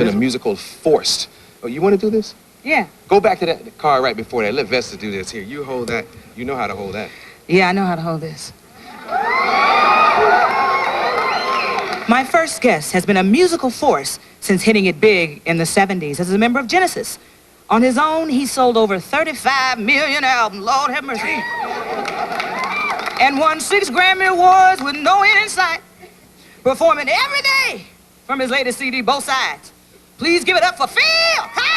A musical forced. Oh, you want to do this? Yeah. Go back to that car right before that. Let Vesta do this. Here, you hold that. You know how to hold that. Yeah, I know how to hold this. My first guest has been a musical force since hitting it big in the 70s as a member of Genesis. On his own, he sold over 35 million albums. Lord have mercy. And won 6 Grammy Awards with no end in sight. Performing every day from his latest CD, Both Sides. Please give it up for Phil Collins!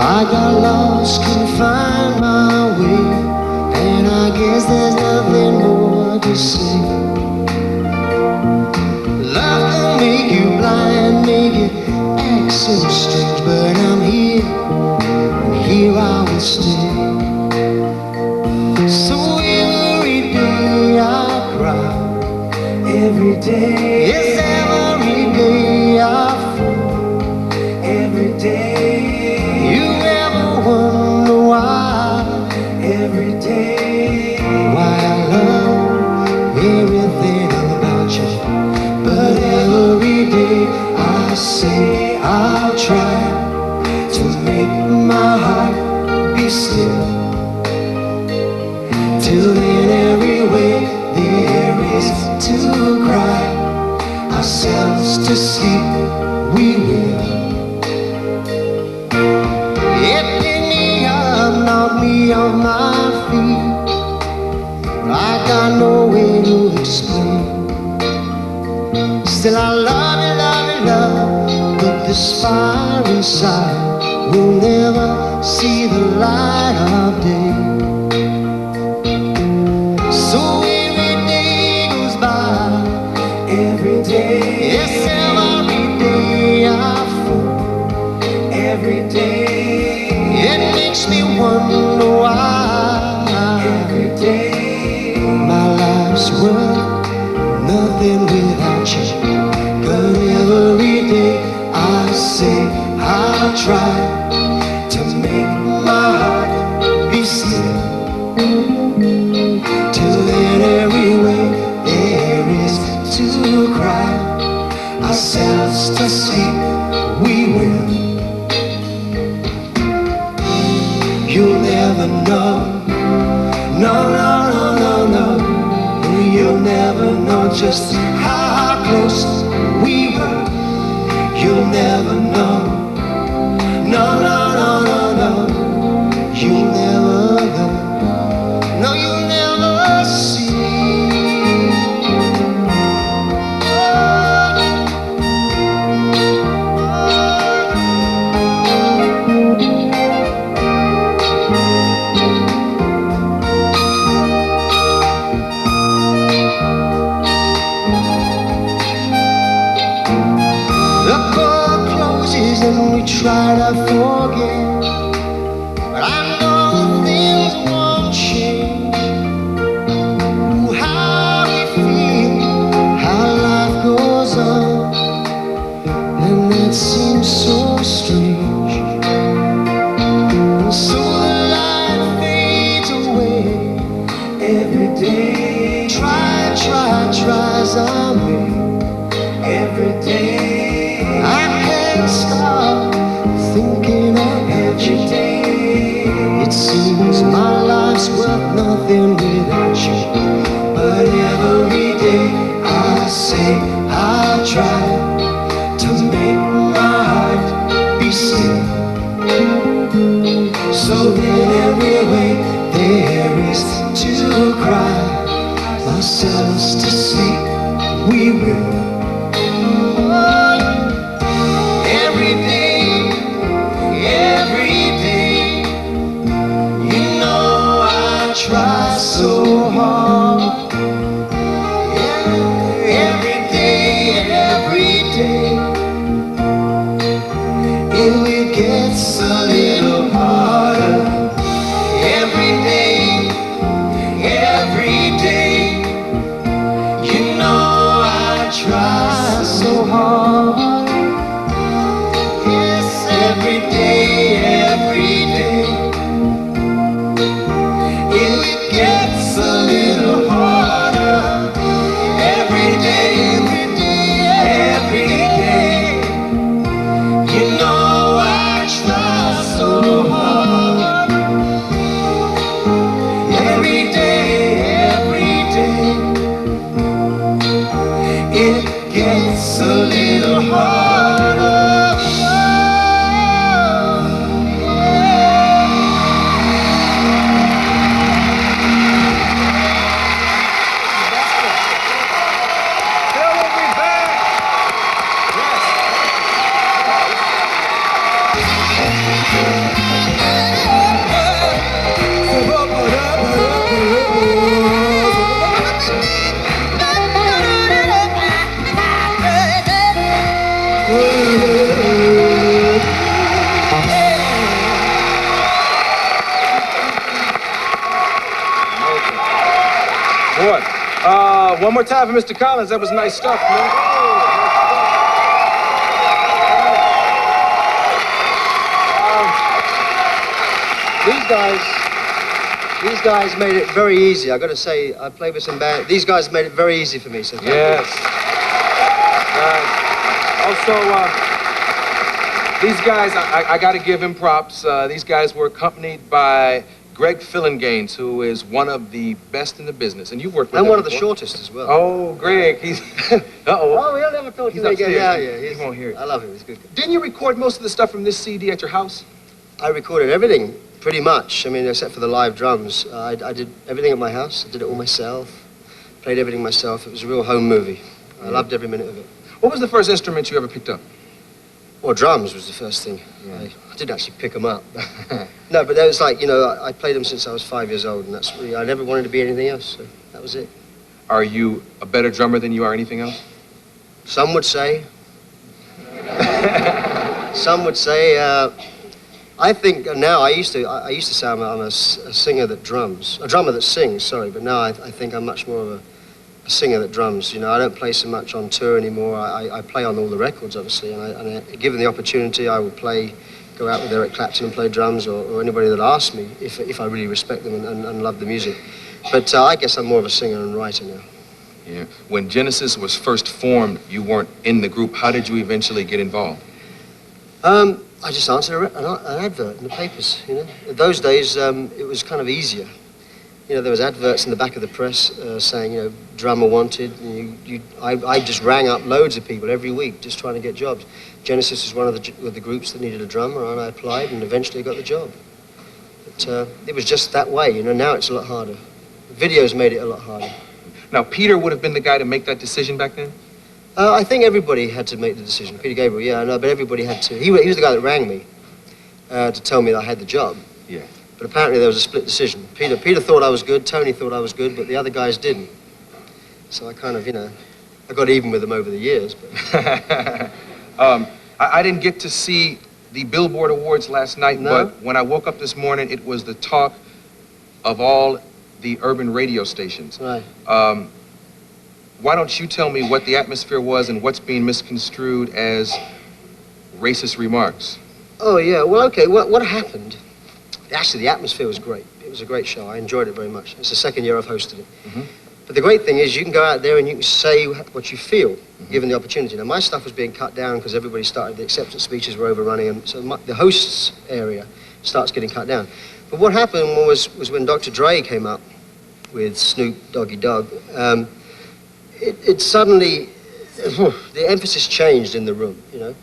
I got lost, couldn't find my way, and I guess there's nothing more to say. Love can make you blind, make you act so strange, but I'm here, and here I will stay. So every day I cry, every day, yes, every day I fall, every day. Wonder why every day, why I love everything about you, but every day I say I'll try to make my heart be still. Till then every way there is to cry ourselves to sleep, we will. Knock me on my feet, I got no way to explain. Still I love you, love you, love, but this fire inside will never see the light of day. So every day goes by, every day, yes, every day I fall, every day. It makes me wonder why every day my life's worth nothing without you. But every day I say I'll try to make my heart be still. Till then every way there is to cry ourselves to sleep, we will. You'll never know, no, no, no, no, no. You'll never know just how close we were. You'll never know, no, no, no, no, no. You'll never know, no, you'll never see. And we try to forget, but I know things won't change. How we feel, how life goes on, and it seems so strange. And so the light fades away every day. Try as I may, every day. I can't stop thinking about you. It seems my life's worth nothing without you. But every day I say I'll try to make my heart be still. So then every way there is to cry ourselves to sleep, we will. Try so hard, yeah, every day, it gets a little harder. Boy. One more time for Mr. Collins. That was nice stuff, man. These guys made it very easy. I got to say, I played with some band. These guys made it very easy for me. So thank you. Yes. Also, these guys, I got to give him props. These guys were accompanied by Greg Fillinganes, who is one of the best in the business, and you've worked with him. And one of the before. shortest as well. Oh, Greg, he's... Uh-oh. Oh, he'll never talk to He's me again. upstairs. Yeah. He won't hear it. I love him. He's good. Didn't you record most of the stuff from this CD at your house? I recorded everything, pretty much. I mean, except for the live drums. I did everything at my house. I did it all myself. Played everything myself. It was a real home movie. I loved every minute of it. What was the first instrument you ever picked up? Well, drums was the first thing. Yeah. I didn't actually pick them up. No, but that was like, you know, I played them since I was 5 years old, and that's really, I never wanted to be anything else, so that was it. Are you a better drummer than you are anything else? Some would say. Some would say. I think now I used to say I'm a singer that drums, a drummer that sings. Sorry, but now I think I'm much more of a singer that drums. You know, I don't play so much on tour anymore. I play on all the records, obviously, and given the opportunity, I would go out with Eric Clapton and play drums, or anybody that asks me if I really respect them and love the music. But I guess I'm more of a singer and writer now. Yeah. When Genesis was first formed, you weren't in the group. How did you eventually get involved? I just answered an advert in the papers, you know. In those days, it was kind of easier. You know, there was adverts in the back of the press saying, you know, drummer wanted. I just rang up loads of people every week just trying to get jobs. Genesis was one of the groups that needed a drummer, and I applied and eventually got the job. But it was just that way, you know. Now it's a lot harder. Videos made it a lot harder. Now, Peter would have been the guy to make that decision back then? I think everybody had to make the decision. Peter Gabriel, yeah, I know, but everybody had to. He was the guy that rang me to tell me that I had the job. Yeah. But apparently there was a split decision. Peter thought I was good, Tony thought I was good, but the other guys didn't. So I kind of, you know, I got even with them over the years. But... I didn't get to see the Billboard Awards last night, No? but when I woke up this morning, it was the talk of all the urban radio stations. Right. Why don't you tell me what the atmosphere was and what's being misconstrued as racist remarks? Oh, yeah, well, okay, what happened? Actually, the atmosphere was great. It was a great show. I enjoyed it very much. It's the second year I've hosted it. Mm-hmm. But the great thing is you can go out there and you can say what you feel, given the opportunity. Now, my stuff was being cut down because everybody started, the acceptance speeches were overrunning, and so the host's area starts getting cut down. But what happened was when Dr. Dre came up with Snoop Doggy Dogg, it suddenly, the emphasis changed in the room, you know,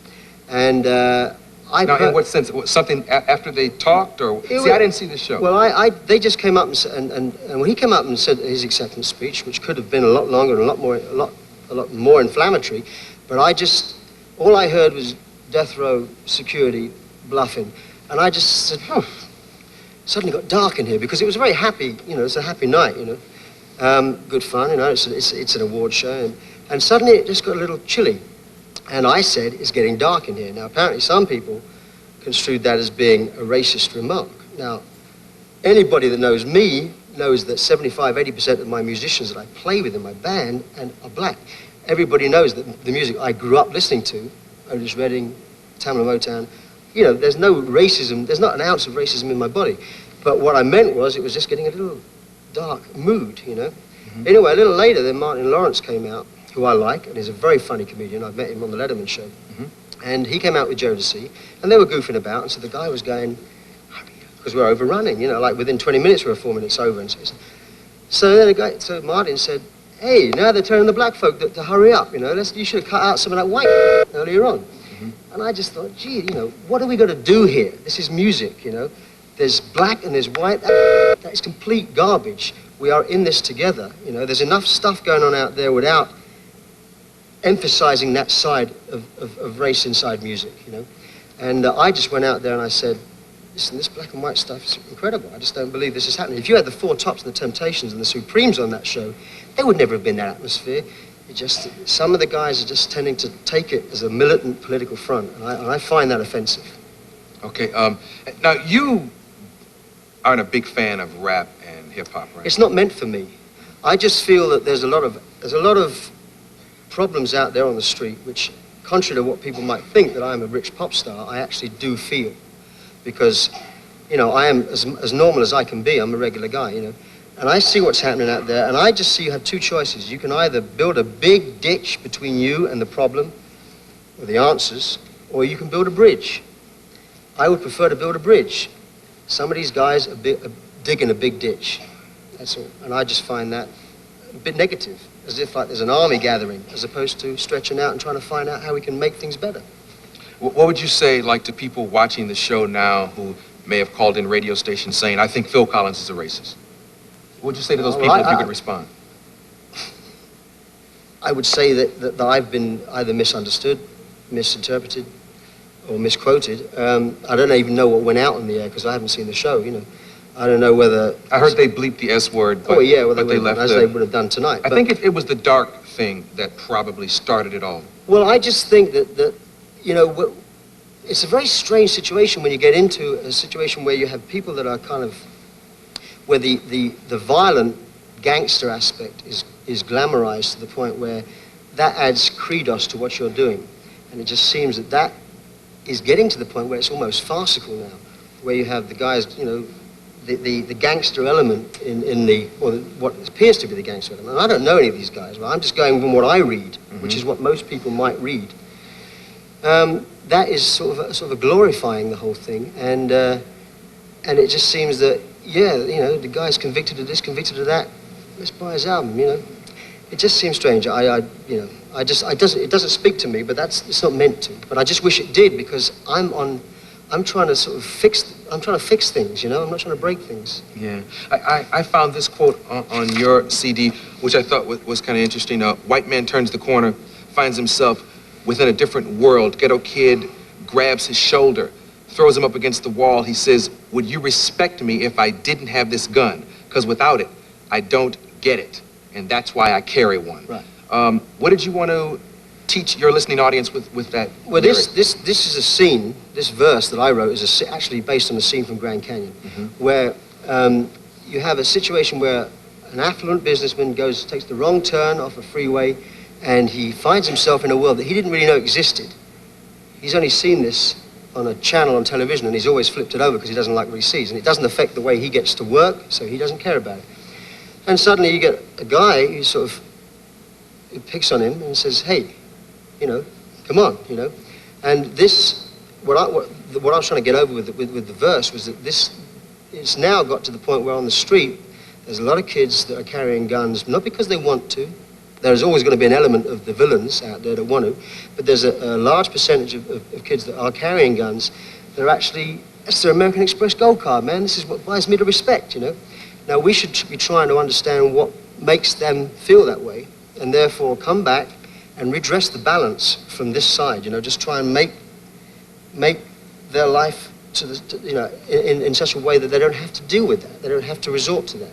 and Now, in what sense? Something after they talked, or I didn't see the show. Well, they just came up and when he came up and said his acceptance speech, which could have been a lot longer and a lot more inflammatory, but all I heard was death row security bluffing, and I just said, suddenly got dark in here because it was a very happy, you know, it's a happy night, you know, good fun, you know, it's an award show, and suddenly it just got a little chilly. And I said, it's getting dark in here. Now, apparently some people construed that as being a racist remark. Now, anybody that knows me knows that 75–80% of my musicians that I play with in my band are black. Everybody knows that the music I grew up listening to, Otis Redding, Tamla Motown, you know, there's no racism, there's not an ounce of racism in my body. But what I meant was it was just getting a little dark mood, you know. Mm-hmm. Anyway, a little later, then Martin Lawrence came out, who I like, and he's a very funny comedian. I've met him on the Letterman show. Mm-hmm. And he came out with Jodeci, and they were goofing about, and so the guy was going, because we're overrunning, you know, like within 20 minutes we were 4 minutes over. And so then so Martin said, hey, now they're telling the black folk to hurry up, you know, you should have cut out some of that white earlier on. Mm-hmm. And I just thought, gee, you know, what are we going to do here? This is music, you know. There's black and there's white. That is complete garbage. We are in this together, you know. There's enough stuff going on out there without emphasizing that side of race inside music, you know. And I just went out there and I said, listen, this black and white stuff is incredible. I just don't believe this is happening. If you had the Four Tops and the Temptations and the Supremes on that show, there would never have been that atmosphere. It just, some of the guys are just tending to take it as a militant political front, and I find that offensive. Okay, now you aren't a big fan of rap and hip-hop, right? It's not meant for me. I just feel that there's a lot of problems out there on the street, which, contrary to what people might think, that I'm a rich pop star, I actually do feel. Because, you know, I am as normal as I can be. I'm a regular guy, you know. And I see what's happening out there, and I just see you have two choices. You can either build a big ditch between you and the problem, or the answers, or you can build a bridge. I would prefer to build a bridge. Some of these guys are digging a big ditch. That's all. And I just find that a bit negative, as if like there's an army gathering, as opposed to stretching out and trying to find out how we can make things better. What would you say, like, to people watching the show now who may have called in radio stations saying, I think Phil Collins is a racist? What would you say to those people if you could respond? I would say that I've been either misunderstood, misinterpreted, or misquoted. I don't even know what went out on the air because I haven't seen the show, you know. I don't know whether... I heard they bleeped the S word, but, well, but they left as they would have done tonight. I think it was the dark thing that probably started it all. Well, I just think that you know, it's a very strange situation when you get into a situation where you have people that are kind of... where the violent gangster aspect is glamorized to the point where that adds credos to what you're doing. And it just seems that is getting to the point where it's almost farcical now, where you have the guys, you know, the gangster element in what appears to be the gangster element. And I don't know any of these guys, but I'm just going from what I read, which is what most people might read. That is sort of glorifying the whole thing, and it just seems that, yeah, you know, the guy's convicted of this, convicted of that. Let's buy his album, you know. It just seems strange. It doesn't speak to me, but it's not meant to. But I just wish it did, because I'm trying to sort of fix things, you know. I'm not trying to break things. Yeah, I found this quote on your CD, which I thought was kind of interesting. A white man turns the corner, finds himself within a different world. Ghetto kid grabs his shoulder, throws him up against the wall. He says, would you respect me if I didn't have this gun? Because without it, I don't get it. And that's why I carry one. Right. What did you want to teach your listening audience with that? Well, this is a scene, this verse that I wrote is actually based on a scene from Grand Canyon, where you have a situation where an affluent businessman takes the wrong turn off a freeway, and he finds himself in a world that he didn't really know existed. He's only seen this on a channel on television, and he's always flipped it over because he doesn't like what he sees, and it doesn't affect the way he gets to work, so he doesn't care about it. And suddenly you get a guy who who picks on him and says, hey, you know, come on, you know. And this, what I was trying to get over with the verse was that it's now got to the point where on the street, there's a lot of kids that are carrying guns, not because they want to. There's always going to be an element of the villains out there that want to, but there's a large percentage of kids that are carrying guns that are actually, that's their American Express gold card, man. This is what buys me the respect, you know. Now, we should be trying to understand what makes them feel that way, and therefore come back and redress the balance from this side, you know, just try and make their life in such a way that they don't have to deal with that, they don't have to resort to that.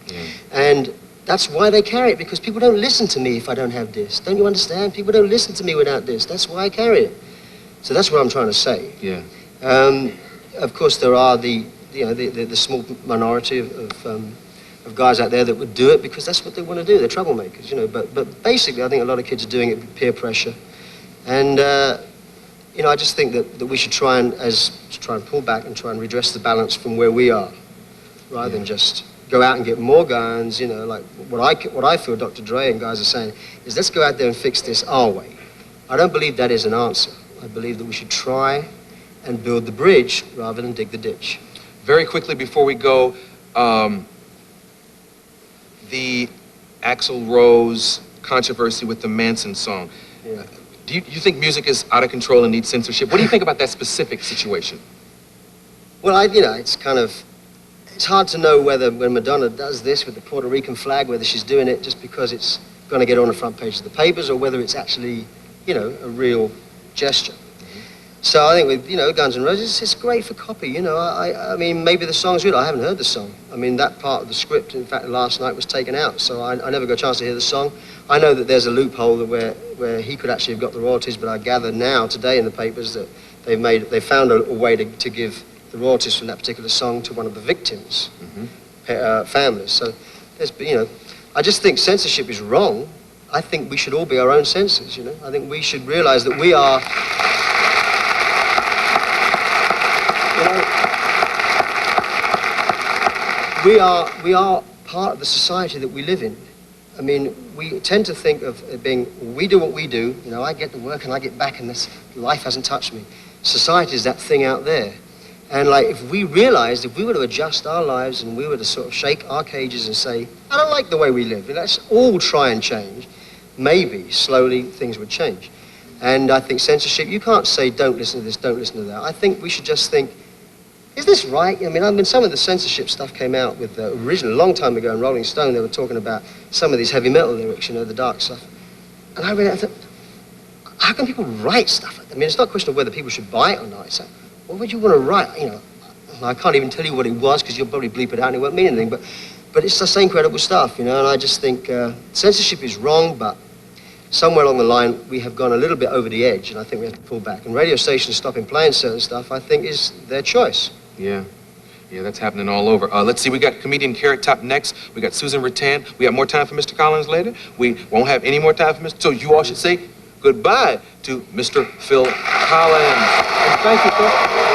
Yeah. And that's why they carry it, because people don't listen to me if I don't have this. Don't you understand? People don't listen to me without this. That's why I carry it. So that's what I'm trying to say. Yeah. Of course, there are the small minority of guys out there that would do it because that's what they want to do. They're troublemakers, you know. But basically, I think a lot of kids are doing it with peer pressure, and you know, I just think that we should try and pull back and try and redress the balance from where we are, rather than just go out and get more guns. You know, like what I feel Dr. Dre and guys are saying is, let's go out there and fix this our way. I don't believe that is an answer. I believe that we should try and build the bridge rather than dig the ditch. Very quickly before we go, the Axl Rose controversy with the Manson song. Yeah. Do you think music is out of control and needs censorship? What do you think about that specific situation? Well, it's hard to know whether when Madonna does this with the Puerto Rican flag, whether she's doing it just because it's going to get on the front page of the papers, or whether it's actually, you know, a real gesture. So I think with, you know, Guns N' Roses, it's great for copy, you know. I mean, maybe the song's good. I haven't heard the song. I mean, that part of the script, in fact, last night was taken out, so I never got a chance to hear the song. I know that there's a loophole where he could actually have got the royalties, but I gather now, today in the papers, that they found a way to give the royalties from that particular song to one of the victims' families. So there's, you know, I just think censorship is wrong. I think we should all be our own censors, you know. I think we should realize that we are, you know, we are part of the society that we live in. I mean, we tend to think of it being, we do what we do, you know, I get to work and I get back and this life hasn't touched me. Society is that thing out there. And like, if we realized, if we were to adjust our lives and we were to sort of shake our cages and say, I don't like the way we live, let's all try and change, maybe slowly things would change. And I think censorship, you can't say don't listen to this, don't listen to that. I think we should just think, is this right? I mean, when some of the censorship stuff came out with the original, a long time ago in Rolling Stone, they were talking about some of these heavy metal lyrics, you know, the dark stuff. And I read it, I thought, how can people write stuff like that? I mean, it's not a question of whether people should buy it or not. It's like, what would you want to write? You know, I can't even tell you what it was because you'll probably bleep it out and it won't mean anything. But it's just incredible stuff, you know. And I just think censorship is wrong, but somewhere along the line we have gone a little bit over the edge, and I think we have to pull back. And radio stations stopping playing certain stuff, I think, is their choice. Yeah. Yeah, that's happening all over. Let's see, we got comedian Carrot Top next. We got Susan Rattan. We got more time for Mr. Collins later. We won't have any more time for Mr. So you all should say goodbye to Mr. Phil Collins. And thank you, Phil.